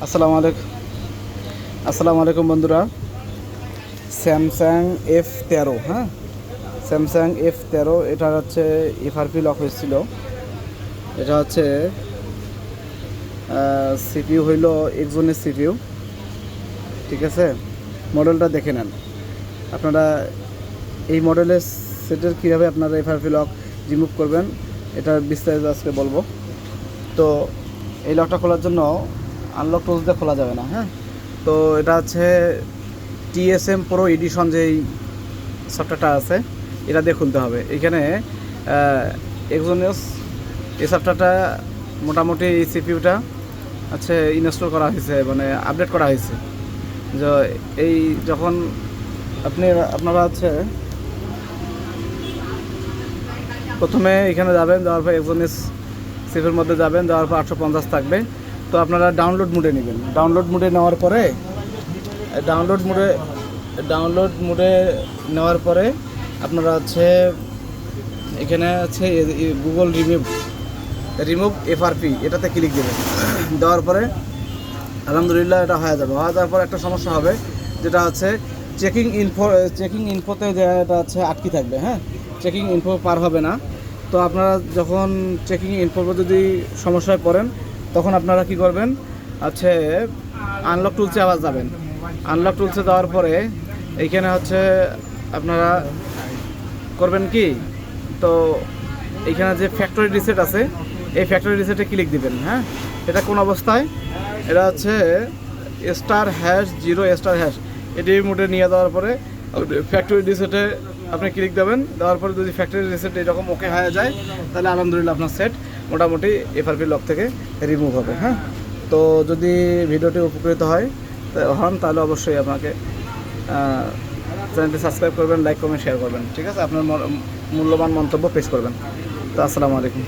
আসসালামু আলাইকুম বন্ধুরা। স্যামসাং F13, হ্যাঁ, স্যামসাং F13 এটা হচ্ছে এফআরপি লক হয়েছিল। এটা হচ্ছে সিপিইউ হইল এক্সনের সিপিইউ, ঠিক আছে। মডেলটা দেখে নেন আপনারা। এই মডেলের সেটের কীভাবে আপনারা এফআরপি লক রিমুভ করবেন এটা বিস্তারিত আজকে বলবো। তো এই লকটা খোলার জন্য আনলক টুলস দিয়ে খোলা যাবে না, হ্যাঁ। তো এটা হচ্ছে TSM Pro এডিশন যেই সফটওয়্যারটা আছে এটা দিয়ে খুলতে হবে। এখানে এক্সোনিয়াস এই সফটওয়্যারটা মোটামুটি এই সিপিইউটা আছে ইনস্টল করা হয়েছে, মানে আপডেট করা হয়েছে। যে এই যখন আপনারা হচ্ছে প্রথমে এখানে যাবেন, যাওয়ার পর এক্সোনিয়াস সিপিইউর মধ্যে যাবেন, যাওয়ার পর 850 থাকবে। তো আপনারা ডাউনলোড মোডে নেবেন। ডাউনলোড মোডে নেওয়ার পরে আপনারা হচ্ছে এখানে আছে গুগল রিমুভ এফআরপি, এটাতে ক্লিক দেবেন। দেওয়ার পরে আলহামদুলিল্লাহ এটা হয়ে যাবে। হয়ে যাওয়ার পর একটা সমস্যা হবে, যেটা হচ্ছে চেকিং ইনফোতে যে এটা হচ্ছে আটকে থাকবে, হ্যাঁ, চেকিং ইনফো পার হবে না। তো আপনারা যখন চেকিং ইনফোর যদি সমস্যায় পড়েন তখন আপনারা কি করবেন, হচ্ছে আনলক টুলসে আবার যাবেন। আনলক টুলসে যাওয়ার পরে এইখানে হচ্ছে আপনারা করবেন কি, তো এইখানে যে ফ্যাক্টরি রিসেট আছে এই ফ্যাক্টরি রিসেটে ক্লিক দিবেন, হ্যাঁ। এটা কোন অবস্থায়, এটা হচ্ছে *#0* এটি মোডে নিয়ে যাওয়ার পরে ফ্যাক্টরি রিসেটে আপনি ক্লিক দেবেন। দেওয়ার পরে যদি ফ্যাক্টরি রিসেট এরকম ওকে হয়ে যায় তাহলে আলহামদুলিল্লাহ আপনার সেট মোটামুটি এফআরপি লক থেকে রিমুভ হবে, হ্যাঁ। তো যদি ভিডিওটি উপকৃত হন তাহলে অবশ্যই আপনাকে চ্যানেলটি সাবস্ক্রাইব করবেন, লাইক করবেন, শেয়ার করবেন, ঠিক আছে। আপনার মূল্যবান মন্তব্য পেশ করবেন। তো আসসালামু আলাইকুম।